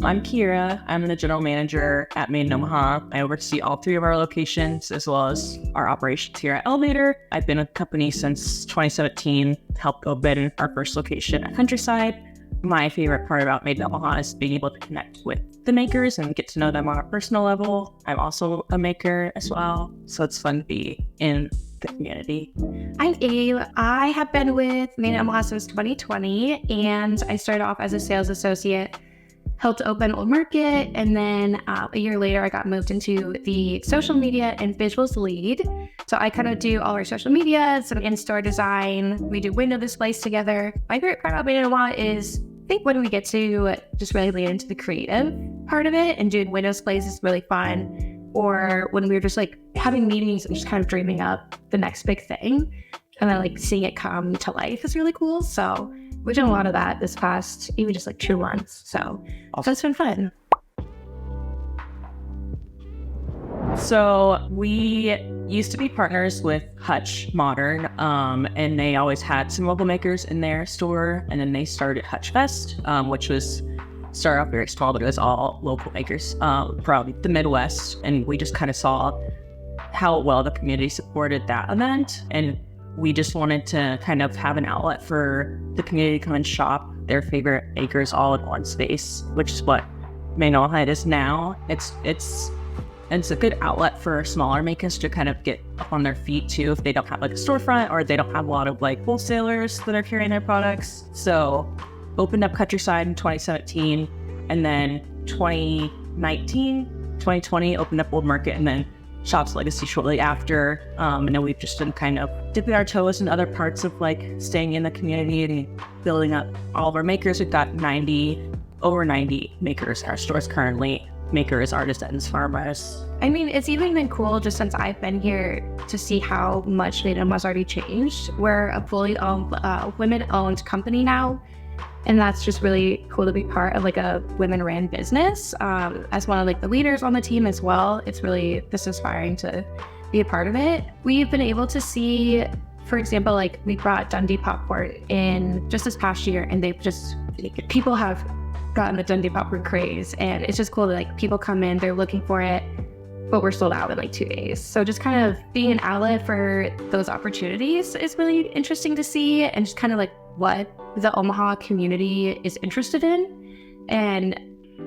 I'm Kierra. I'm the general manager at Made in Omaha. I oversee all three of our locations as well as our operations here at Elevator. I've been with the company since 2017, helped open our first location at Countryside. My favorite part about Made in Omaha is being able to connect with the makers and get to know them on a personal level. I'm also a maker as well, so it's fun to be in the community. I'm Abe. I have been with Made in Omaha since 2020, and I started off as a sales associate, helped open Old Market, and then a year later I got moved into the social media and visuals lead. So I kind of do all our social media, some in-store design, we do window displays together. My favorite part about Made in Omaha is I think when we get to just really lean into the creative part of it, and doing window displays is really fun. Or when we were just like having meetings and just kind of dreaming up the next big thing, and then like seeing it come to life is really cool. So we've done a lot of that this past, even just like 2 months. So it's been fun. So we used to be partners with Hutch Modern, and they always had some local makers in their store. And then they started Hutch Fest, which was started off very small, but it was all local makers from the Midwest. And we just kind of saw how well the community supported that event. And we just wanted to kind of have an outlet for the community to come and shop their favorite makers all in one space, which is what Made in Omaha is now. It's a good outlet for smaller makers to kind of get up on their feet too, if they don't have like a storefront or they don't have a lot of like wholesalers that are carrying their products. So opened up Countryside in 2017, and then 2020 opened up Old Market, and then Shops Legacy shortly after. And then we've just been kind of dipping our toes in other parts of like staying in the community and building up all of our makers. We've got over 90 makers in our stores currently. Makers, artisans, farmers. I mean, it's even been cool just since I've been here to see how much Made in Omaha's already changed. We're a fully owned, women-owned company now, and that's just really cool to be part of like a women-ran business. As one of like the leaders on the team as well, it's really this inspiring to be a part of it. We've been able to see, for example, like we brought Dundee popcorn in just this past year, and people have gotten the Dundee popcorn craze, and it's just cool that like people come in, they're looking for it, but we're sold out in like 2 days. So just kind of being an outlet for those opportunities is really interesting to see, and just kind of like what the Omaha community is interested in, and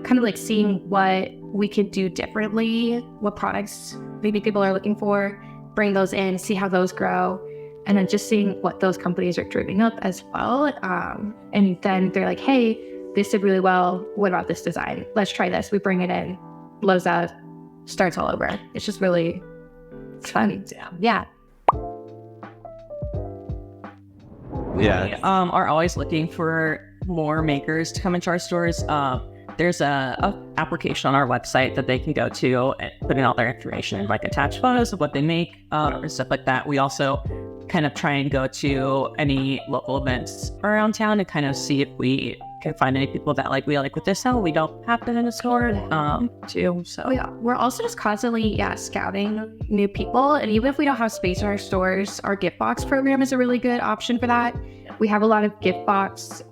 kind of like seeing what we could do differently, what products maybe people are looking for, bring those in, see how those grow, and then just seeing what those companies are dreaming up as well. And then they're like, hey, this did really well. What about this design? Let's try this. We bring it in, blows out, starts all over. It's just it's fun. Yeah. We are always looking for more makers to come into our stores. There's a application on our website that they can go to and put in all their information, like attach photos of what they make and stuff like that. We also kind of try and go to any local events around town and kind of see if we can find any people that we like with this style. We don't have that in the store too. So we're also just constantly scouting new people, and even if we don't have space in our stores, our gift box program is a really good option for that. We have a lot of gift box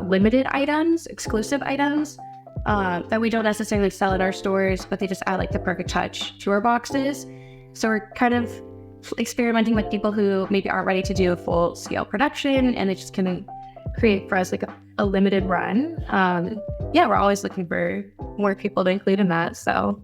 limited items, exclusive items that we don't necessarily sell in our stores, but they just add like the perfect touch to our boxes. So we're kind of experimenting with people who maybe aren't ready to do a full scale production, and they just can create for us like a limited run. We're always looking for more people to include in that. So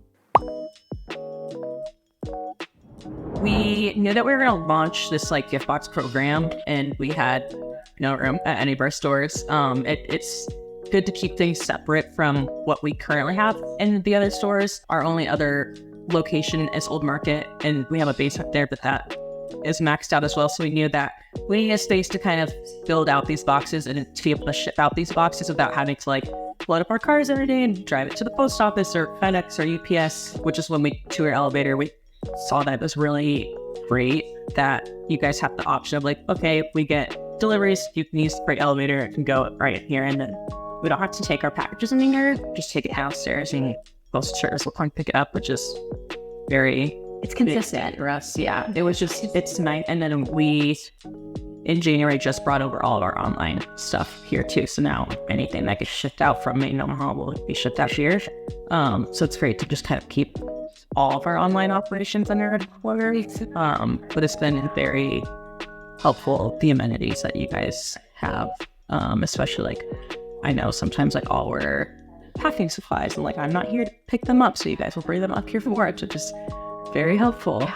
we knew that we were going to launch this like gift box program, and we had no room at any of our stores. It's good to keep things separate from what we currently have in the other stores. Our only other location is Old Market, and we have a basement there, but that is maxed out as well. So we knew that we need a space to kind of build out these boxes and to be able to ship out these boxes without having to like load up our cars every day and drive it to the post office or FedEx or UPS, which is when we toured Elevator. We saw that it was really great that you guys have the option of like, okay, if we get deliveries, you can use the freight elevator, it can go right in here, and then we don't have to take our packages in here, just take it downstairs and most stores will come pick it up, which is very it's consistent for us. Yeah, it was just, it's nice. And then we in January just brought over all of our online stuff here too. So now anything that gets shipped out from Made in Omaha will be shipped out here. So it's great to just kind of keep all of our online operations under headquarters. But it's been very helpful, the amenities that you guys have, especially like, I know sometimes like I'll order packing supplies and like I'm not here to pick them up, so you guys will bring them up here for it, which is very helpful.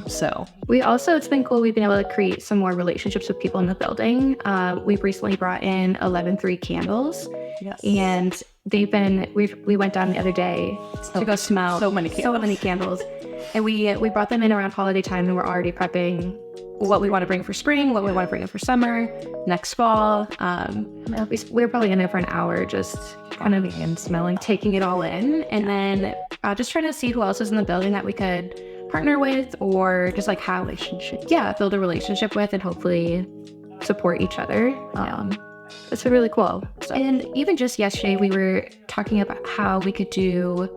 So we also, it's been cool, we've been able to create some more relationships with people in the building. We've recently brought in 11-3 candles. Yes. And we went down the other day to go smell so many candles. And we brought them in around holiday time, and we're already prepping what we want to bring for spring, what we want to bring in for summer, next fall. We're probably in there for an hour just kind of and smelling, taking it all in, and then just trying to see who else is in the building that we could partner with, or just like how build a relationship with, and hopefully support each other. It's been really cool. And even just yesterday, we were talking about how we could do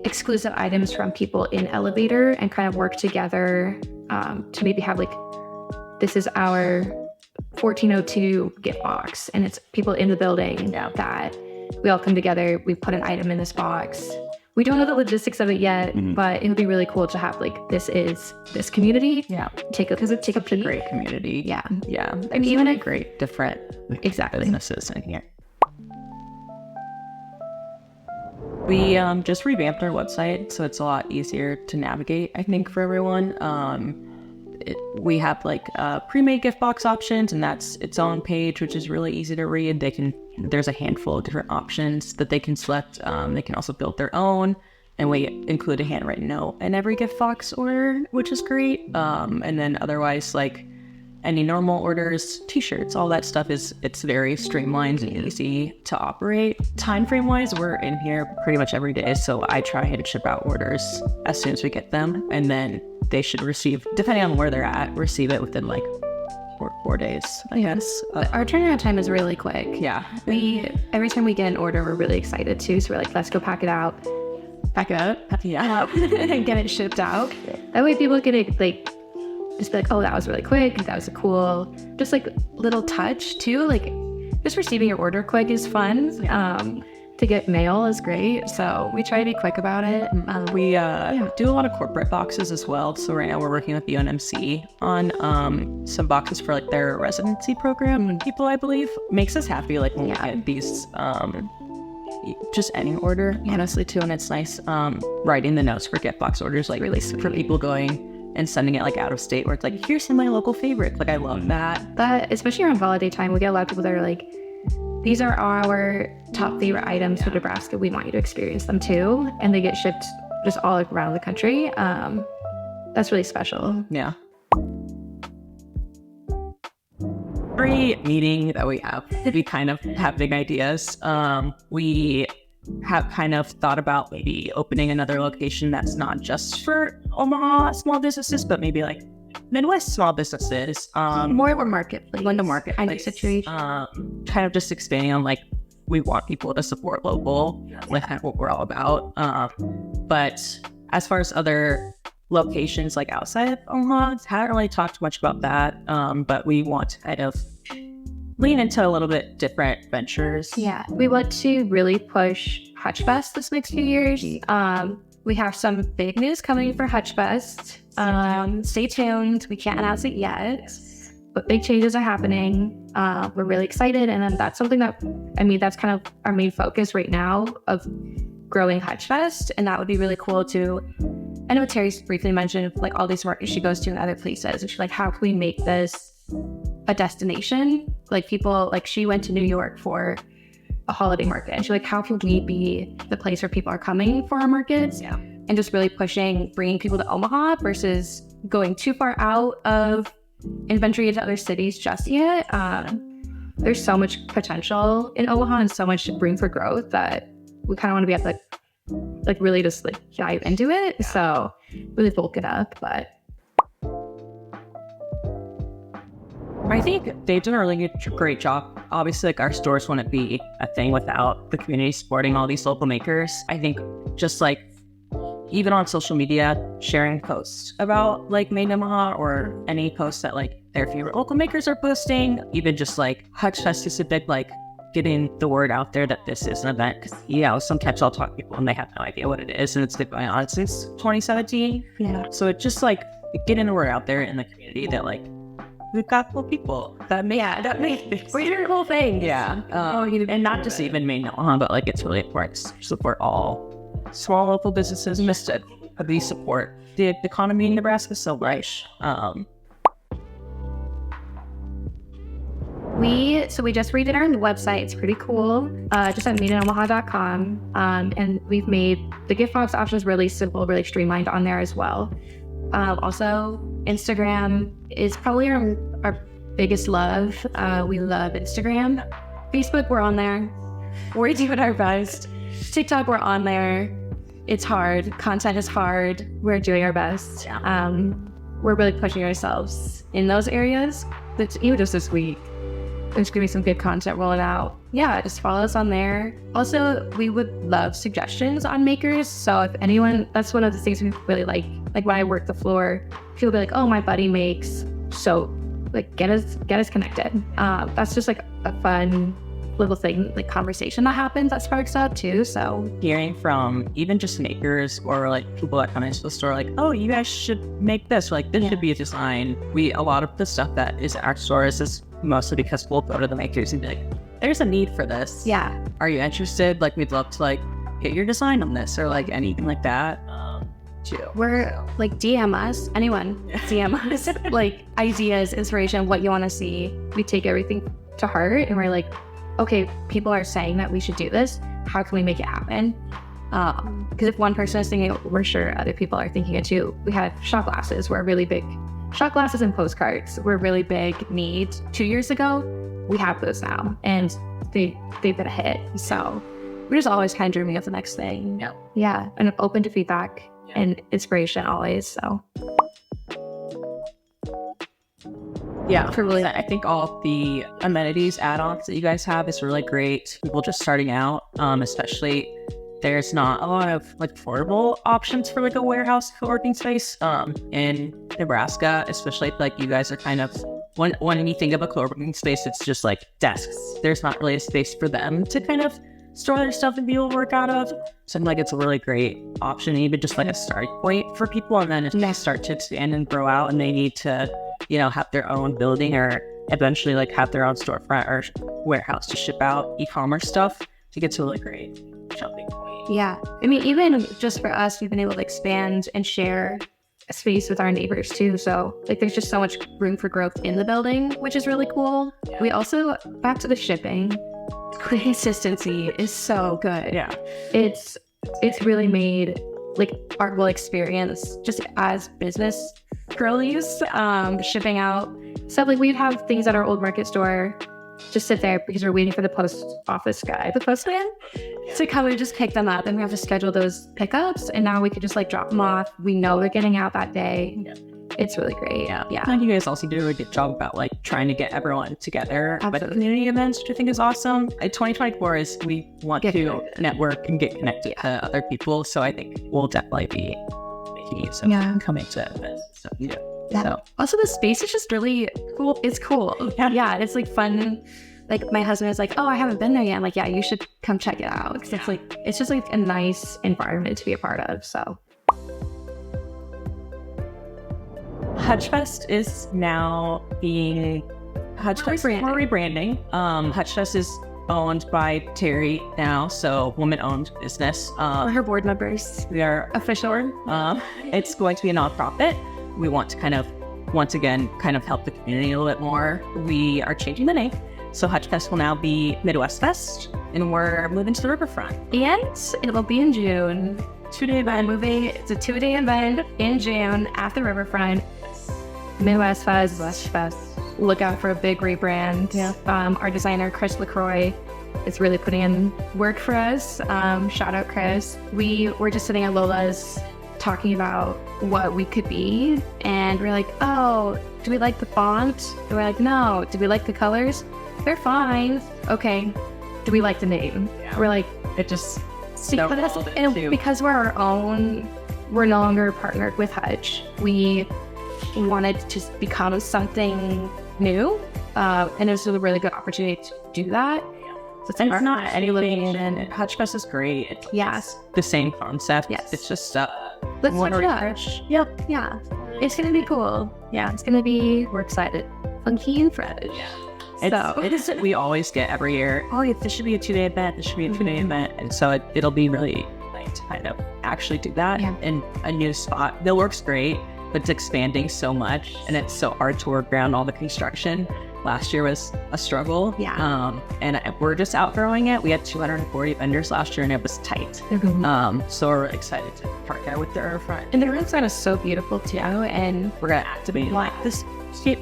exclusive items from people in elevator and kind of work together to maybe have like, this is our 1402 gift box, and it's people in the building that we all come together. We put an item in this box. We don't know the logistics of it yet, but it would be really cool to have like, this is this community. Take a great community. Yeah. And even a great different businesses in here. We just revamped our website, so it's a lot easier to navigate, I think, for everyone. We have like pre-made gift box options, and that's its own page, which is really easy to read. There's a handful of different options that they can select. They can also build their own, and we include a handwritten note in every gift box order, which is great. And then otherwise, like any normal orders, t-shirts, all that stuff it's very streamlined and easy to operate. Time frame wise, we're in here pretty much every day, so I try and ship out orders as soon as we get them, and then they should receive, depending on where they're at, receive it within like four days, I guess. Our turnaround time is really quick. Yeah. Every time we get an order, we're really excited too. So we're like, let's go pack it up, and get it shipped out. That way people can like just be like, oh, that was really quick. That was a cool, just like little touch too. Like just receiving your order quick is fun. To get mail is great. So we try to be quick about it. We do a lot of corporate boxes as well. So right now we're working with the UNMC on some boxes for like their residency program people, I believe. Makes us happy like when we get these just any order, honestly too. And it's nice writing the notes for gift box orders, like really for people going and sending it like out of state, where it's like, here's some of my local favorites. Like I love that especially around holiday time, we get a lot of people that are like, these are our top favorite items for Nebraska. We want you to experience them too. And they get shipped just all around the country. That's really special. Yeah. Every meeting that we have, we kind of have big ideas. We have kind of thought about maybe opening another location that's not just for Omaha small businesses, but maybe like Midwest small businesses, more of a marketplace, kind of situation. Kind of just expanding on like, we want people to support local, like what we're all about. But as far as other locations like outside of Omaha, haven't really talked much about that. But we want to kind of lean into a little bit different ventures. Yeah, we want to really push Hutch Fest this next few years. We have some big news coming for Hutch Fest. Stay tuned. We can't announce it yet, but big changes are happening. We're really excited, and then that's something that, that's kind of our main focus right now of growing Hutch Fest, and that would be really cool to. I know Terry's briefly mentioned like all these markets she goes to in other places, and she's like, how can we make this a destination? Like people, like she went to New York for a holiday market, and she's like, how can we be the place where people are coming for our markets? And just really bringing people to Omaha versus going too far out of and venturing into other cities just yet. There's so much potential in Omaha and so much room for growth that we kind of want to be at the really just like dive into it. So really bulk it up, but I think they've done a really great job. Obviously, like our stores wouldn't be a thing without the community supporting all these local makers. I think just like even on social media, sharing posts about like Made in Omaha or any posts that like their favorite local makers are posting. Even just like Hutch Fest is a big like getting the word out there that this is an event. Because sometimes I'll talk to people and they have no idea what it is, and it's been going on since 2017. Yeah. So it's just like getting the word out there in the community that like we've got cool people that make We're doing a whole thing. Yeah. And not just even Made in Omaha, but like it's really important to support all small local businesses. Instead, we support the economy in Nebraska so much. We just redid our website. It's pretty cool. Just at madeinomaha.com. And we've made the gift box options really simple, really streamlined on there as well. Also, Instagram is probably our biggest love. We love Instagram. Facebook, we're on there. We're doing our best. TikTok, we're on there. It's hard. Content is hard. We're doing our best. We're really pushing ourselves in those areas. Even just this week, there's going to be some good content rolling out. Yeah, just follow us on there. Also, we would love suggestions on makers. So if anyone, that's one of the things we really like when I work the floor, people be like, oh, my buddy makes soap. Like, get us connected. That's just like a fun little thing, like conversation that happens that sparks up too. So hearing from even just makers or like people that come into the store, like, oh, you guys should make this, or like this should be a design. A lot of the stuff that is at our stores is mostly because we'll go to the makers and be like, there's a need for this. Yeah. Are you interested? Like, we'd love to like get your design on this or like anything like that. Too. We're like, DM us, anyone, DM us, like ideas, inspiration, what you want to see. We take everything to heart and we're like, okay, people are saying that we should do this. How can we make it happen? Because if one person is thinking it, we're sure other people are thinking it too. We have shot glasses. We're really big. Shot glasses and postcards were really big need 2 years ago. We have those now, and they've been a hit. So we're just always kind of dreaming of the next thing. Yeah, and open to feedback and inspiration always. So yeah, for really, I think all the amenities add-ons that you guys have is really great. People just starting out, especially there's not a lot of like affordable options for like a warehouse co-working space in Nebraska, especially like you guys are kind of when you think of a co-working space, it's just like desks. There's not really a space for them to kind of store their stuff and be able to work out of. So I'm like, it's a really great option, even just like a starting point for people. And then if they start to expand and grow out and they need to, you know, have their own building or eventually like have their own storefront or warehouse to ship out e-commerce stuff, to get to a really great jumping point. Yeah. I mean, even just for us, we've been able to expand and share a space with our neighbors too. So like there's just so much room for growth in the building, which is really cool. Yeah. We also, back to the shipping, consistency is so good. Yeah. It's really made like our whole experience just as business girlies, shipping out stuff. Like we'd have things at our old market store just sit there because we're waiting for the postman to come and just pick them up, and we have to schedule those pickups, and now we could just like drop them off. We know they're getting out that day. Yeah. It's really great. Yeah. I think you guys also do a good job about like trying to get everyone together at community events, which I think is awesome. 2024 is we want to network and get connected to other people. So I think we'll definitely be making use of coming to events. So, yeah. So. Also, the space is just really cool. It's cool. Yeah. It's like fun. Like my husband is like, oh, I haven't been there yet. I'm like, yeah, you should come check it out. Cause it's like, it's just like a nice environment to be a part of. So. Hutch Fest is now being we're rebranding. Hutch Fest is owned by Terry now, so woman-owned business. We're her board members. We are official. It's going to be a nonprofit. We want to kind of, once again, kind of help the community a little bit more. We are changing the name. So Hutch Fest will now be Midwest Fest, and we're moving to the riverfront. And it will be in June. 2-day event. It's a 2-day event in June at the riverfront. Midwest Fest. Look out for a big rebrand. Yeah. Our designer, Chris LaCroix, is really putting in work for us. Shout out, Chris. We were just sitting at Lola's talking about what we could be. And we're like, oh, do we like the font? And we're like, no. Do we like the colors? They're fine. Okay. Do we like the name? Yeah. We're like, it just... because we're our own we're no longer partnered with Hutch. We wanted to become something new, and it was a really good opportunity to do that. So And it's not anything. Hutch Fest is great. It's Yes. the same concept. Yes. It's just Let's one switch it up. refresh. Yep. Yeah. It's gonna be cool. Yeah. It's gonna be. We're excited. Funky and fresh. Yeah. It is. We always get every year. Oh, yeah, this should be a 2-day event. This should be a 2-day event, and so it'll be really nice to kind of actually do that in a new spot. The work's great, but it's expanding so much, and it's so hard to work around all the construction. Last year was a struggle. Yeah. And we're just outgrowing it. We had 240 vendors last year, and it was tight. So we're excited to partner with the Riverfront. And the riverside is so beautiful too, and We're gonna activate like this skate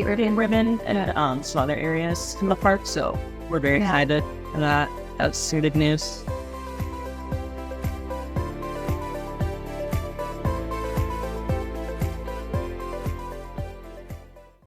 ribbon and some other areas in the park. So we're very excited for that. That's good news.